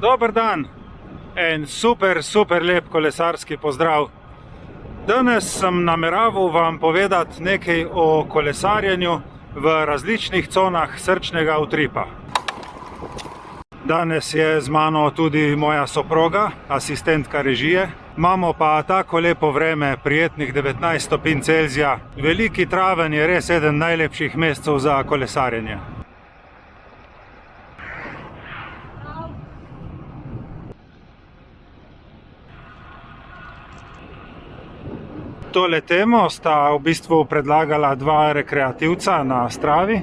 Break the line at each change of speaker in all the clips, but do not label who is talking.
Dober dan, en super lep kolesarski pozdrav. Danes sem nameraval vam povedati nekaj o kolesarjenju v različnih conah srčnega utripa. Danes je z mano tudi moja soproga, asistentka režije. Imamo pa tako lepo vreme, prijetnih 19 stopinj Celzija. Veliki Traven je res eden najlepših mesecev za kolesarjenje. Tole temo sta v bistvu predlagala dva rekreativca na Stravi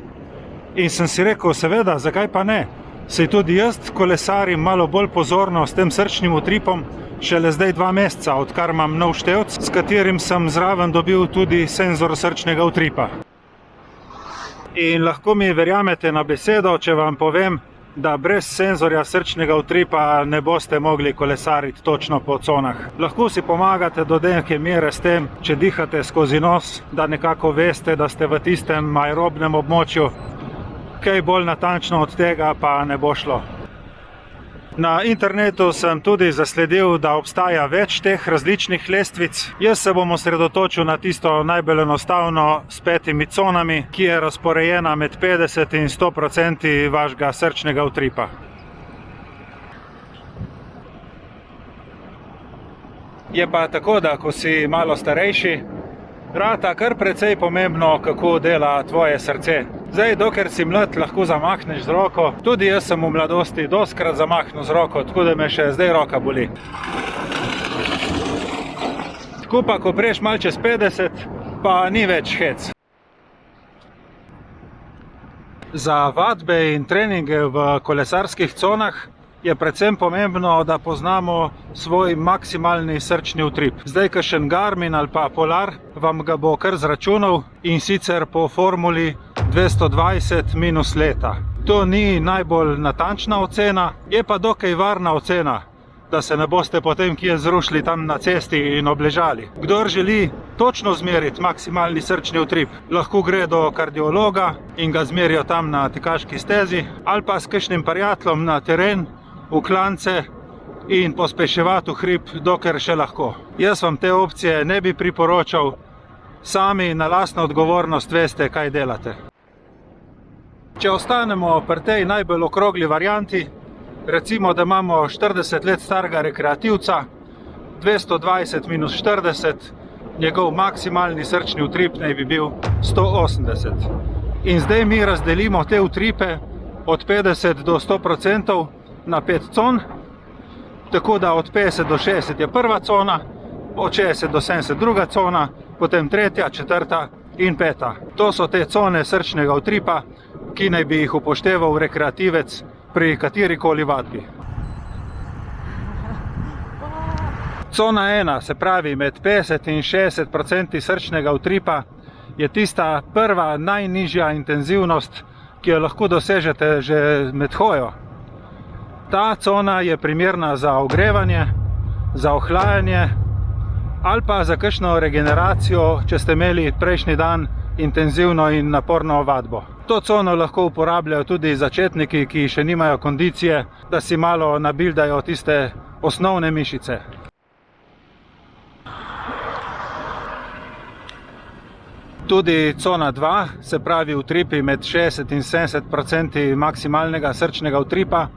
in sem si rekel, seveda, zakaj pa ne? Saj tudi jaz kolesarim malo bolj pozorno s tem srčnim utripom, šele zdaj 2 meseca, odkar imam nov števc, s katerim sem zraven dobil tudi senzor srčnega utripa. In lahko mi verjamete na besedo, če vam povem, da brez senzorja srčnega utripa ne boste mogli kolesariti točno po conah. Lahko si pomagate do neke mere s tem, če dihate skozi nos, da nekako veste, da ste v tistem aerobnem območju. Kaj bolj natančno od tega pa ne bo šlo. Na internetu sem tudi zasledil, da obstaja več teh različnih lestvic. Jaz se bom osredotočil na tisto najbolj enostavno s 5 conami, ki je razporejena med 50 in 100% vašega srčnega utripa. Je pa tako, da ko si malo starejši, rata kar precej pomembno, kako dela tvoje srce. Zdaj, dokler si mlad, lahko zamahneš z roko. Tudi jaz sem v mladosti dostikrat zamahnil z roko, tako da me še zdaj roka boli. Tako pa, ko prejš malo čez 50, pa ni več hec. Za vadbe in treninge v kolesarskih conah je predvsem pomembno, da poznamo svoj maksimalni srčni utrip. Zdaj, kakšen Garmin ali pa Polar vam ga bo kar zračunal, in sicer po formuli 220 minus leta. To ni najbolj natančna ocena, je pa dokaj varna ocena, da se ne boste potem kje zrušili tam na cesti in obležali. Kdor želi točno zmeriti maksimalni srčni utrip, lahko gre do kardiologa in ga zmerijo tam na tekaški stezi, ali pa s kakšnim prijateljem na teren, v klance in pospeševati v hrib, dokler še lahko. Jaz vam te opcije ne bi priporočal, sami na lastno odgovornost veste, kaj delate. Če ostanemo pri tej najbolj okrogli varianti, recimo, da imamo 40 let starega rekreativca, 220 minus 40, njegov maksimalni srčni utrip naj bi bil 180. In zdaj mi razdelimo te utripe od 50 do 100% na 5 con, tako da od 50 do 60 je prva cona, od 60 do 70 druga cona, potem tretja, četrta in peta. To so te cone srčnega utripa, ki naj bi jih upošteval rekreativec pri katerikoli vadbi. Cona 1, se pravi med 50 in 60% srčnega utripa, je tista prva najnižja intenzivnost, ki jo lahko dosežete že med hojo. Ta cona je primerna za ogrevanje, za ohlajanje ali pa za kakšno regeneracijo, če ste imeli prejšnji dan intenzivno in naporno vadbo. To cono lahko uporabljajo tudi začetniki, ki še nimajo kondicije, da si malo nabildajo tiste osnovne mišice. Tudi cona 2, se pravi utripi med 60 in 70% maksimalnega srčnega utripa,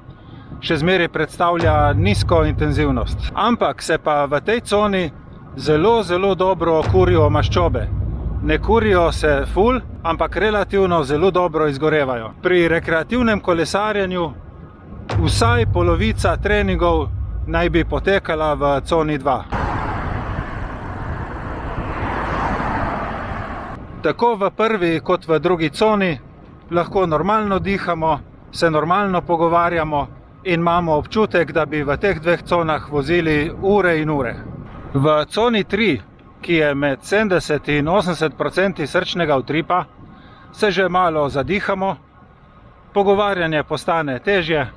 še zmeraj predstavlja nizko intenzivnost. Ampak se pa v tej coni zelo dobro kurijo maščobe. Ne kurijo se ful, ampak relativno zelo dobro izgorevajo. Pri rekreativnem kolesarjenju vsaj polovica treningov naj bi potekala v coni 2. Tako v prvi kot v drugi coni lahko normalno dihamo, se normalno pogovarjamo in imamo občutek, da bi v teh 2 conah vozili ure in ure. V coni 3, ki je med 70 in 80% srčnega utripa, se že malo zadihamo, pogovarjanje postane težje,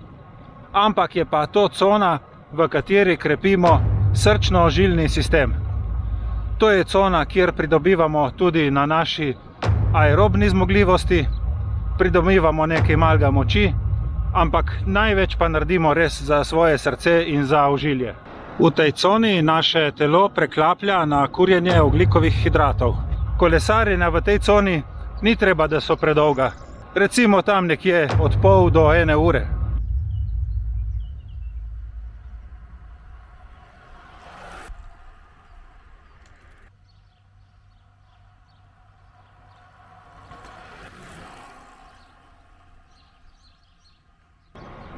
ampak je pa to cona, v kateri krepimo srčno-žilni sistem. To je cona, kjer pridobivamo tudi na naši aerobni zmogljivosti, pridobivamo nekaj malega moči, ampak največ pa naredimo res za svoje srce in za ožilje. V tej coni naše telo preklaplja na kurjenje ogljikovih hidratov. Kolesarjenja v tej coni ni treba, da so predolga. Recimo tam nekje od pol do 1 ure.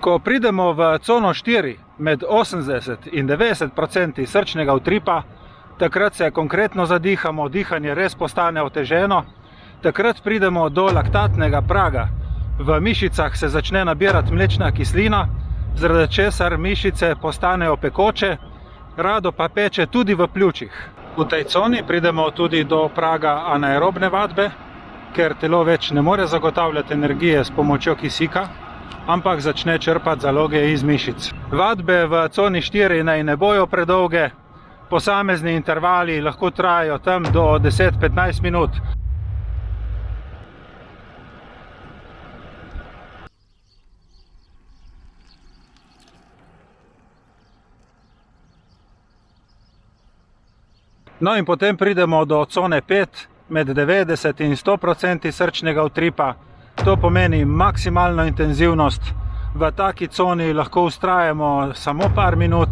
Ko pridemo v cono 4 med 80 in 90% srčnega utripa, takrat se konkretno zadihamo, dihanje res postane oteženo, takrat pridemo do laktatnega praga. V mišicah se začne nabirati mlečna kislina, zaradi česar mišice postanejo pekoče, rado pa peče tudi v pljučih. V tej coni pridemo tudi do praga anaerobne vadbe, ker telo več ne more zagotavljati energije s pomočjo kisika, ampak začne črpati zaloge iz mišic. Vadbe v coni 4 naj ne bojo predolge, posamezni intervali lahko trajajo tam do 10-15 minut. No in potem pridemo do cone 5 med 90 in 100% srčnega utripa. To pomeni maksimalno intenzivnost. V taki coni lahko vztrajamo samo par minut,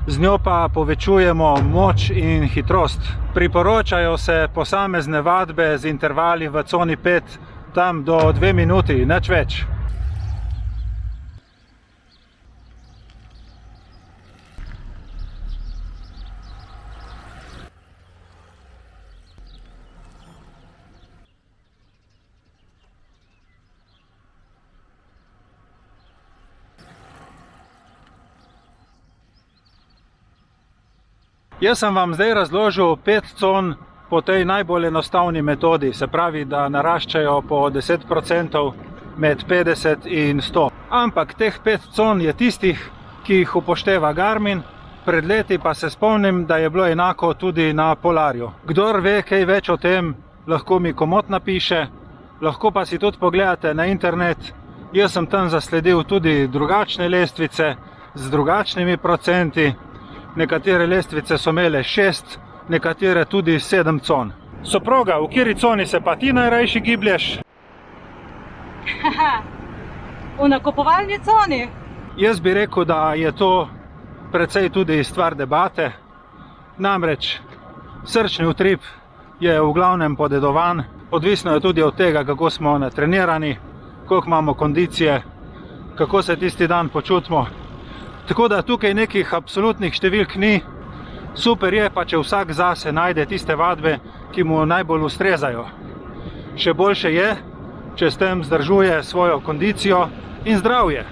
z njo pa povečujemo moč in hitrost. Priporočajo se posamezne vadbe z intervali v coni 5 tam do 2 minuti, nič več. Jaz sem vam zdaj razložil 5 con po tej najbolj enostavni metodi, se pravi, da naraščajo po 10% med 50 in 100. Ampak teh 5 con je tistih, ki jih upošteva Garmin, pred leti pa se spomnim, da je bilo enako tudi na Polarju. Kdor ve kaj več o tem, lahko mi komot napiše, lahko pa si tudi pogledate na internet. Jaz sem tam zasledil tudi drugačne lestvice z drugačnimi procenti. Nekatere lestvice so imele 6, nekatere tudi 7 con. Soproga, v kateri coni se pa ti najrajši giblješ?
V nakupovalni coni.
Jaz bi rekel, da je to precej tudi stvar debate. Namreč srčni utrip je v glavnem podedovan, odvisno je tudi od tega, kako smo natrenirani, koliko imamo kondicije, kako se tisti dan počutimo. Tako da tukaj nekih absolutnih številk ni. Super je pa, če vsak zase najde tiste vadbe, ki mu najbolj ustrezajo. Še boljše je, če s tem vzdržuje svojo kondicijo in zdravje.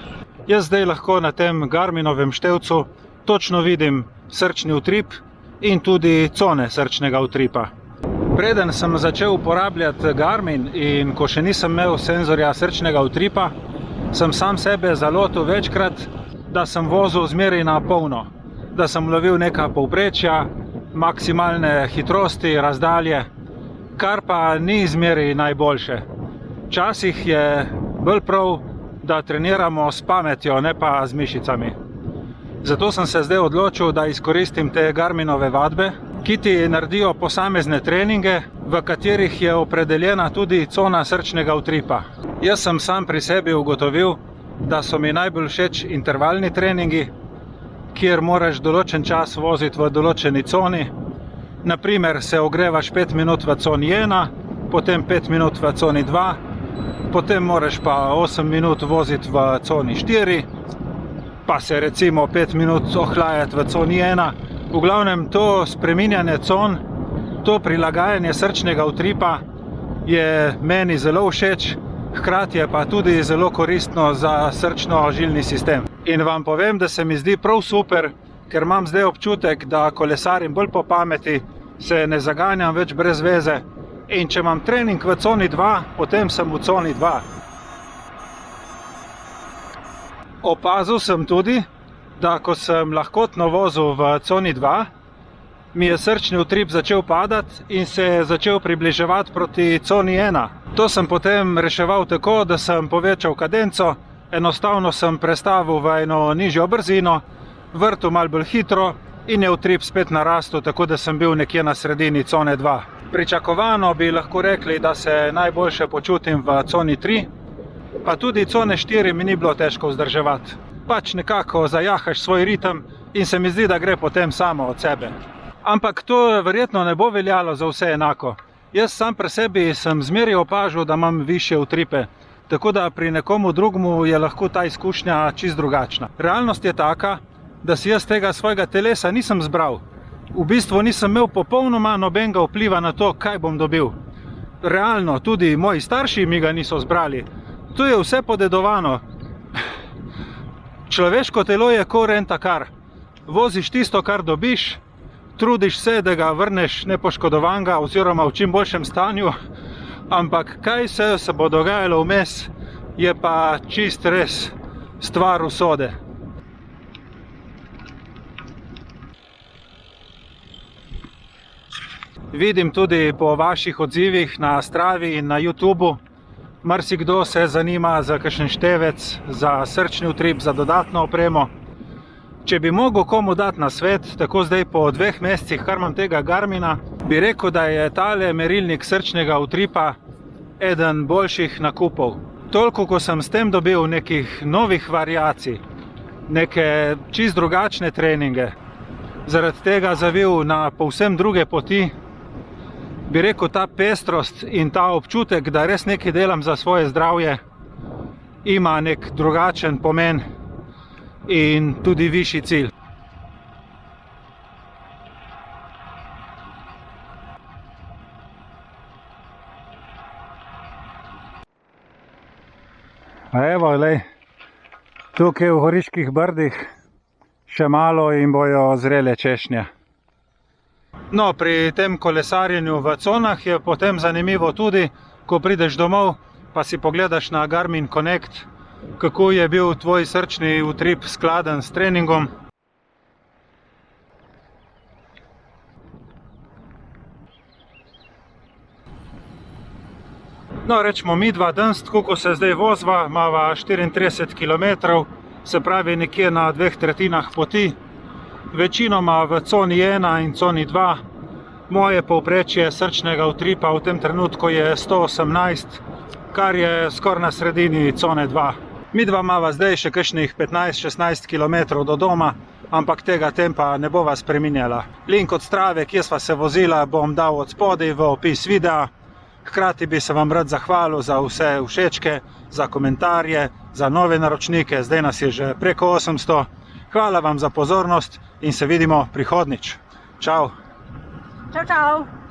Jaz zdaj lahko na tem Garminovem števcu točno vidim srčni utrip in tudi cone srčnega utripa. Preden sem začel uporabljati Garmin in ko še nisem imel senzorja srčnega utripa, sem sam sebe zalotil večkrat, da sem vozil zmeraj na polno, da sem lovil neka povprečja, maksimalne hitrosti, razdalje, kar pa ni zmeraj najboljše. Včasih je bolj prav, da treniramo s pametjo, ne pa z mišicami. Zato sem se zdaj odločil, da izkoristim te Garminove vadbe, ki ti naredijo posamezne treninge, v katerih je opredeljena tudi cona srčnega utripa. Jaz sem sam pri sebi ugotovil, da so mi najbolj všeč intervalni treningi, kjer moraš določen čas voziti v določeni coni. Naprimer, se ogrevaš 5 minut v coni 1, potem 5 minut v coni 2, potem moraš pa 8 minut voziti v coni 4, pa se recimo 5 minut ohlajati v coni 1. V glavnem to spreminjanje con, to prilagajanje srčnega utripa je meni zelo všeč, hkrati je pa tudi zelo koristno za srčno-žilni sistem. In vam povem, da se mi zdi prav super, ker imam zdaj občutek, da kolesarim bolj po pameti, se ne zaganjam več brez veze. In če imam trening v coni 2, potem sem v coni 2. Opazil sem tudi, da ko sem lahkotno vozil v coni 2, mi je srčni utrip začel padati in se je začel približevati proti coni 1. To sem potem reševal tako, da sem povečal kadenco, Enostavno sem prestavil v eno nižjo brzino, vrtel malo bolj hitro in je utrip spet narastel, tako da sem bil nekje na sredini cone 2. Pričakovano bi lahko rekli, da se najboljše počutim v coni 3, pa tudi cone 4 mi ni bilo težko vzdrževati. Pač nekako zajahaš svoj ritem in se mi zdi, da gre potem samo od sebe. Ampak to verjetno ne bo veljalo za vse enako. Jaz sam pri sebi sem zmeraj opažal, da imam višje utripe, tako da pri nekomu drugemu je lahko ta izkušnja čisto drugačna. Realnost je taka, da si jaz tega svojega telesa nisem zbral. V bistvu nisem imel popolnoma nobenega vpliva na to, kaj bom dobil. Realno, tudi moji starši mi ga niso zbrali. To je vse podedovano. Človeško telo je kot rentakar. Voziš tisto, kar dobiš, trudiš se, da ga vrneš nepoškodovanega oziroma v čim boljšem stanju, ampak kaj se bo dogajalo vmes, je pa čist res stvar usode. Vidim tudi po vaših odzivih na Stravi in na YouTubu, marsikdo se zanima za kakšen števec, za srčni utrip, za dodatno opremo. Če bi mogel komu dati na svet, tako zdaj po 2 mesecih, kar imam tega Garmina, bi rekel, da je tale merilnik srčnega utripa eden boljših nakupov. Toliko, ko sem s tem dobil nekih novih variacij, neke čist drugačne treninge, zaradi tega zavil na povsem druge poti, bi rekel, ta pestrost in ta občutek, da res nekaj delam za svoje zdravje, ima nek drugačen pomen in tudi višji cilj. Evo, lej, tukaj v Goriških brdih še malo in bojo zrele češnje. No, pri tem kolesarjenju v conah je potem zanimivo tudi, ko prideš domov, pa si pogledaš na Garmin Connect, kako je bil tvoj srčni utrip skladen s treningom. No, rečemo midva danes, tako ko se zdaj vozva, imava 34 km, se pravi nekje na 2/3 poti, večinoma v coni 1 in coni 2. Moje povprečje srčnega utripa v tem trenutku je 118, kar je skoraj na sredini cone 2. Midva imava zdaj še kakšnih 15-16 km do doma, ampak tega tempa ne bova spreminjala. Link od Strave, kje sva se vozila, bom dal od spodaj v opis videa. Hkrati bi se vam rad zahvalil za vse všečke, za komentarje, za nove naročnike, zdaj nas je že preko 800. Hvala vam za pozornost in se vidimo prihodnjič. Čau!
Čau, čau!